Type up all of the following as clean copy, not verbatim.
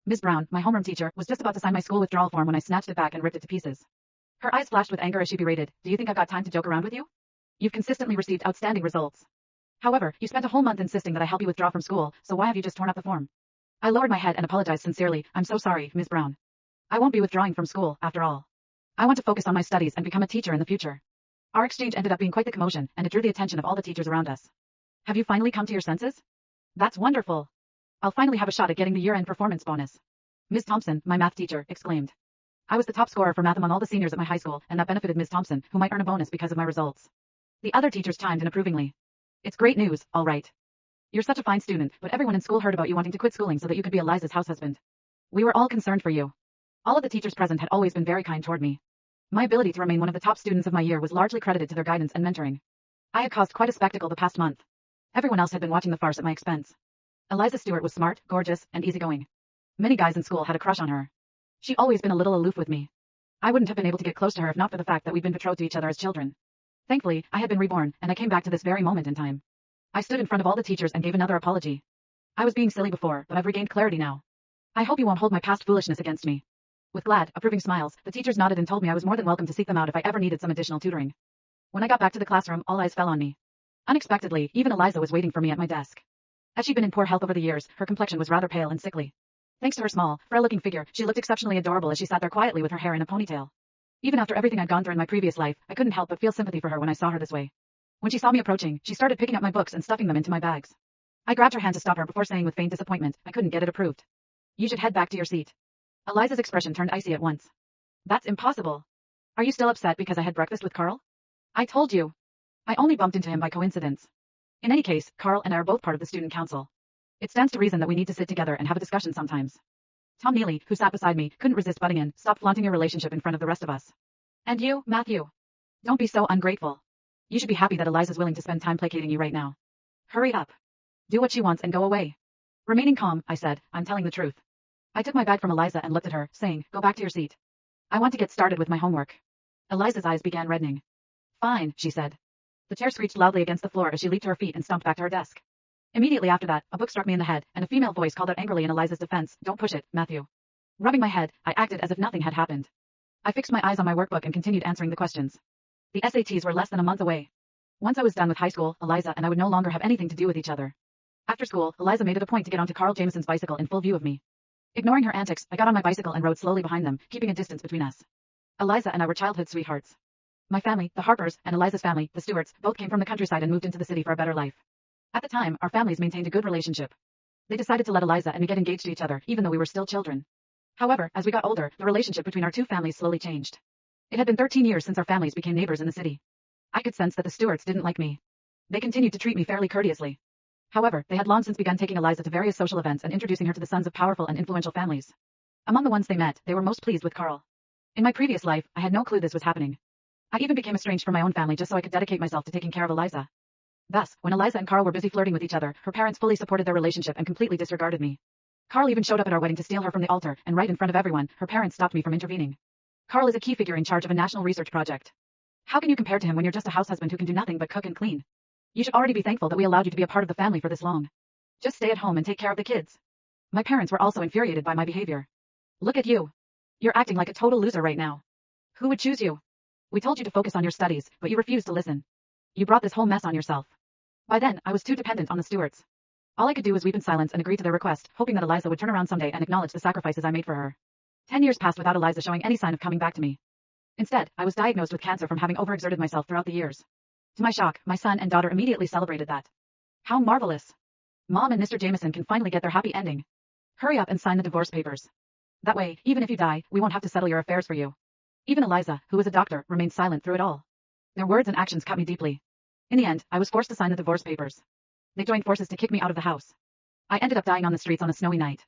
Ms. Brown, my homeroom teacher, was just about to sign my school withdrawal form when I snatched it back and ripped it to pieces. Her eyes flashed with anger as she berated, "Do you think I've got time to joke around with you? You've consistently received outstanding results. However, you spent a whole month insisting that I help you withdraw from school, so why have you just torn up the form?" I lowered my head and apologized sincerely. "I'm so sorry, Ms. Brown. I won't be withdrawing from school, after all. I want to focus on my studies and become a teacher in the future." Our exchange ended up being quite the commotion, and it drew the attention of all the teachers around us. "Have you finally come to your senses? That's wonderful. I'll finally have a shot at getting the year-end performance bonus." Ms. Thompson, my math teacher, exclaimed. I was the top scorer for math among all the seniors at my high school, and that benefited Ms. Thompson, who might earn a bonus because of my results. The other teachers chimed in approvingly. "It's great news, all right. You're such a fine student, but everyone in school heard about you wanting to quit schooling so that you could be Eliza's house husband. We were all concerned for you." All of the teachers present had always been very kind toward me. My ability to remain one of the top students of my year was largely credited to their guidance and mentoring. I had caused quite a spectacle the past month. Everyone else had been watching the farce at my expense. Eliza Stewart was smart, gorgeous, and easygoing. Many guys in school had a crush on her. She'd always been a little aloof with me. I wouldn't have been able to get close to her if not for the fact that we'd been betrothed to each other as children. Thankfully, I had been reborn, and I came back to this very moment in time. I stood in front of all the teachers and gave another apology. I was being silly before, but I've regained clarity now. I hope you won't hold my past foolishness against me. With glad, approving smiles, the teachers nodded and told me I was more than welcome to seek them out if I ever needed some additional tutoring. When I got back to the classroom, all eyes fell on me. Unexpectedly, even Eliza was waiting for me at my desk. As she'd been in poor health over the years, her complexion was rather pale and sickly. Thanks to her small, frail-looking figure, she looked exceptionally adorable as she sat there quietly with her hair in a ponytail. Even after everything I'd gone through in my previous life, I couldn't help but feel sympathy for her when I saw her this way. When she saw me approaching, she started picking up my books and stuffing them into my bags. I grabbed her hand to stop her before saying with faint disappointment, I couldn't get it approved. "You should head back to your seat." Eliza's expression turned icy at once. "That's impossible. Are you still upset because I had breakfast with Carl?" "I told you. I only bumped into him by coincidence. In any case, Carl and I are both part of the student council. It stands to reason that we need to sit together and have a discussion sometimes." Tom Neely, who sat beside me, couldn't resist butting in. "Stop flaunting your relationship in front of the rest of us. And you, Matthew. Don't be so ungrateful. You should be happy that Eliza's willing to spend time placating you right now. Hurry up. Do what she wants and go away." Remaining calm, I said, "I'm telling the truth." I took my bag from Eliza and looked at her, saying, "Go back to your seat. I want to get started with my homework." Eliza's eyes began reddening. "Fine," she said. The chair screeched loudly against the floor as she leaped to her feet and stumped back to her desk. Immediately after that, a book struck me in the head, and a female voice called out angrily in Eliza's defense, "Don't push it, Matthew." Rubbing my head, I acted as if nothing had happened. I fixed my eyes on my workbook and continued answering the questions. The SATs were less than a month away. Once I was done with high school, Eliza and I would no longer have anything to do with each other. After school, Eliza made it a point to get onto Carl Jameson's bicycle in full view of me. Ignoring her antics, I got on my bicycle and rode slowly behind them, keeping a distance between us. Eliza and I were childhood sweethearts. My family, the Harpers, and Eliza's family, the Stewarts, both came from the countryside and moved into the city for a better life. At the time, our families maintained a good relationship. They decided to let Eliza and me get engaged to each other, even though we were still children. However, as we got older, the relationship between our two families slowly changed. It had been 13 years since our families became neighbors in the city. I could sense that the Stewarts didn't like me. They continued to treat me fairly courteously. However, they had long since begun taking Eliza to various social events and introducing her to the sons of powerful and influential families. Among the ones they met, they were most pleased with Carl. In my previous life, I had no clue this was happening. I even became estranged from my own family just so I could dedicate myself to taking care of Eliza. Thus, when Eliza and Carl were busy flirting with each other, her parents fully supported their relationship and completely disregarded me. Carl even showed up at our wedding to steal her from the altar, and right in front of everyone, her parents stopped me from intervening. Carl is a key figure in charge of a national research project. How can you compare to him when you're just a house husband who can do nothing but cook and clean? You should already be thankful that we allowed you to be a part of the family for this long. Just stay at home and take care of the kids. My parents were also infuriated by my behavior. Look at you. You're acting like a total loser right now. Who would choose you? We told you to focus on your studies, but you refused to listen. You brought this whole mess on yourself. By then, I was too dependent on the Stewarts. All I could do was weep in silence and agree to their request, hoping that Eliza would turn around someday and acknowledge the sacrifices I made for her. 10 years passed without Eliza showing any sign of coming back to me. Instead, I was diagnosed with cancer from having overexerted myself throughout the years. To my shock, my son and daughter immediately celebrated that. How marvelous. Mom and Mr. Jameson can finally get their happy ending. Hurry up and sign the divorce papers. That way, even if you die, we won't have to settle your affairs for you. Even Eliza, who was a doctor, remained silent through it all. Their words and actions cut me deeply. In the end, I was forced to sign the divorce papers. They joined forces to kick me out of the house. I ended up dying on the streets on a snowy night.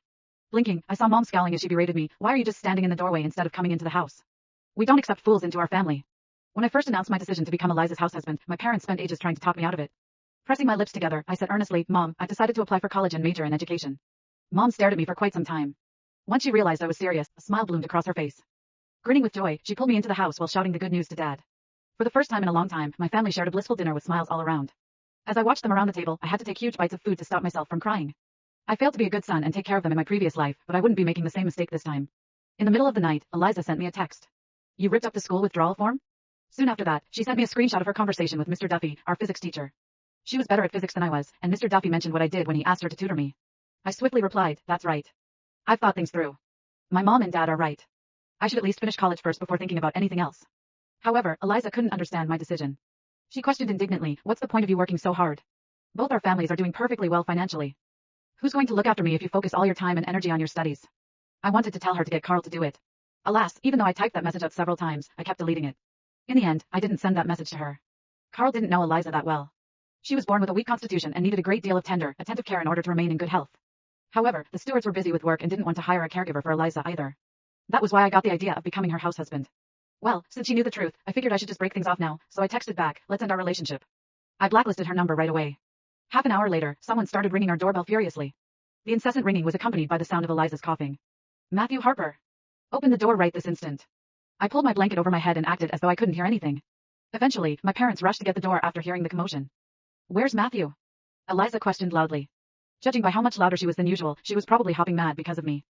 Blinking, I saw Mom scowling as she berated me. "Why are you just standing in the doorway instead of coming into the house? We don't accept fools into our family." When I first announced my decision to become Eliza's house husband, my parents spent ages trying to talk me out of it. Pressing my lips together, I said earnestly, "Mom, I've decided to apply for college and major in education." Mom stared at me for quite some time. Once she realized I was serious, a smile bloomed across her face. Grinning with joy, she pulled me into the house while shouting the good news to Dad. For the first time in a long time, my family shared a blissful dinner with smiles all around. As I watched them around the table, I had to take huge bites of food to stop myself from crying. I failed to be a good son and take care of them in my previous life, but I wouldn't be making the same mistake this time. In the middle of the night, Eliza sent me a text. You ripped up the school withdrawal form? Soon after that, she sent me a screenshot of her conversation with Mr. Duffy, our physics teacher. She was better at physics than I was, and Mr. Duffy mentioned what I did when he asked her to tutor me. I swiftly replied, that's right. I've thought things through. My mom and dad are right. I should at least finish college first before thinking about anything else. However, Eliza couldn't understand my decision. She questioned indignantly, what's the point of you working so hard? Both our families are doing perfectly well financially. Who's going to look after me if you focus all your time and energy on your studies? I wanted to tell her to get Carl to do it. Alas, even though I typed that message out several times, I kept deleting it. In the end, I didn't send that message to her. Carl didn't know Eliza that well. She was born with a weak constitution and needed a great deal of tender, attentive care in order to remain in good health. However, the Stewarts were busy with work and didn't want to hire a caregiver for Eliza either. That was why I got the idea of becoming her house husband. Well, since she knew the truth, I figured I should just break things off now, so I texted back, let's end our relationship. I blacklisted her number right away. Half an hour later, someone started ringing our doorbell furiously. The incessant ringing was accompanied by the sound of Eliza's coughing. Matthew Harper. Open the door right this instant. I pulled my blanket over my head and acted as though I couldn't hear anything. Eventually, my parents rushed to get the door after hearing the commotion. Where's Matthew? Eliza questioned loudly. Judging by how much louder she was than usual, she was probably hopping mad because of me.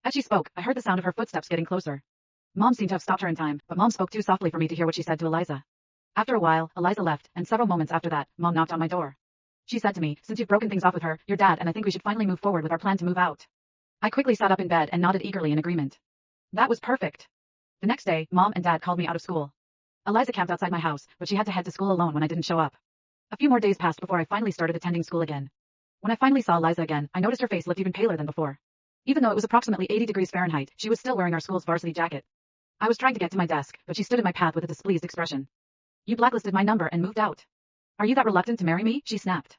As she spoke, I heard the sound of her footsteps getting closer. Mom seemed to have stopped her in time, but Mom spoke too softly for me to hear what she said to Eliza. After a while, Eliza left, and several moments after that, Mom knocked on my door. She said to me, since you've broken things off with her, your dad and I think we should finally move forward with our plan to move out. I quickly sat up in bed and nodded eagerly in agreement. That was perfect. The next day, Mom and Dad called me out of school. Eliza camped outside my house, but she had to head to school alone when I didn't show up. A few more days passed before I finally started attending school again. When I finally saw Eliza again, I noticed her face looked even paler than before. Even though it was approximately 80 degrees Fahrenheit, she was still wearing our school's varsity jacket. I was trying to get to my desk, but she stood in my path with a displeased expression. You blacklisted my number and moved out. Are you that reluctant to marry me? She snapped.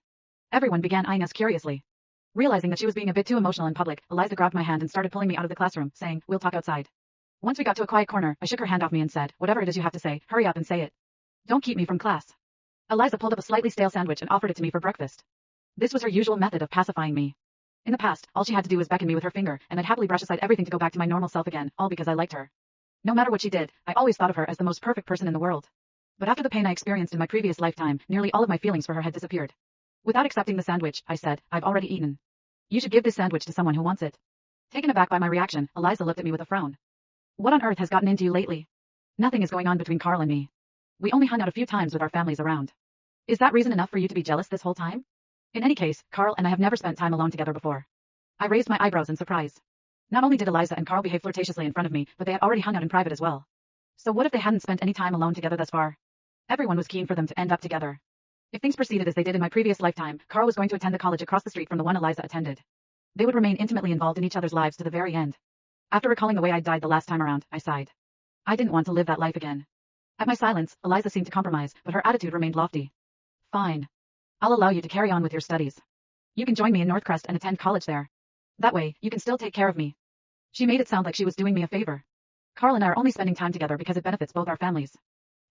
Everyone began eyeing us curiously. Realizing that she was being a bit too emotional in public, Eliza grabbed my hand and started pulling me out of the classroom, saying, we'll talk outside. Once we got to a quiet corner, I shook her hand off me and said, whatever it is you have to say, hurry up and say it. Don't keep me from class. Eliza pulled up a slightly stale sandwich and offered it to me for breakfast. This was her usual method of pacifying me. In the past, all she had to do was beckon me with her finger, and I'd happily brush aside everything to go back to my normal self again, all because I liked her. No matter what she did, I always thought of her as the most perfect person in the world. But after the pain I experienced in my previous lifetime, nearly all of my feelings for her had disappeared. Without accepting the sandwich, I said, I've already eaten. You should give this sandwich to someone who wants it. Taken aback by my reaction, Eliza looked at me with a frown. What on earth has gotten into you lately? Nothing is going on between Carl and me. We only hung out a few times with our families around. Is that reason enough for you to be jealous this whole time? In any case, Carl and I have never spent time alone together before. I raised my eyebrows in surprise. Not only did Eliza and Carl behave flirtatiously in front of me, but they had already hung out in private as well. So what if they hadn't spent any time alone together thus far? Everyone was keen for them to end up together. If things proceeded as they did in my previous lifetime, Carl was going to attend the college across the street from the one Eliza attended. They would remain intimately involved in each other's lives to the very end. After recalling the way I'd died the last time around, I sighed. I didn't want to live that life again. At my silence, Eliza seemed to compromise, but her attitude remained lofty. Fine. I'll allow you to carry on with your studies. You can join me in Northcrest and attend college there. That way, you can still take care of me. She made it sound like she was doing me a favor. Carl and I are only spending time together because it benefits both our families.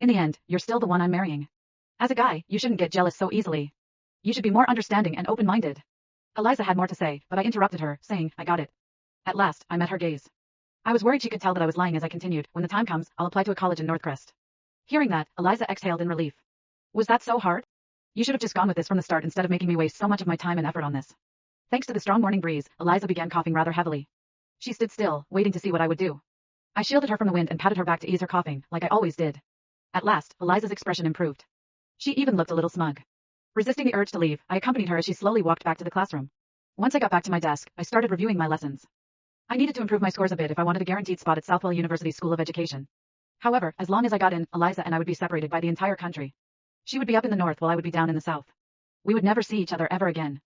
In the end, you're still the one I'm marrying. As a guy, you shouldn't get jealous so easily. You should be more understanding and open-minded. Eliza had more to say, but I interrupted her, saying, I got it. At last, I met her gaze. I was worried she could tell that I was lying as I continued, when the time comes, I'll apply to a college in Northcrest. Hearing that, Eliza exhaled in relief. Was that so hard? You should have just gone with this from the start instead of making me waste so much of my time and effort on this. Thanks to the strong morning breeze, Eliza began coughing rather heavily. She stood still, waiting to see what I would do. I shielded her from the wind and patted her back to ease her coughing, like I always did. At last, Eliza's expression improved. She even looked a little smug. Resisting the urge to leave, I accompanied her as she slowly walked back to the classroom. Once I got back to my desk, I started reviewing my lessons. I needed to improve my scores a bit if I wanted a guaranteed spot at Southwell University School of Education. However, as long as I got in, Eliza and I would be separated by the entire country. She would be up in the north while I would be down in the south. We would never see each other ever again.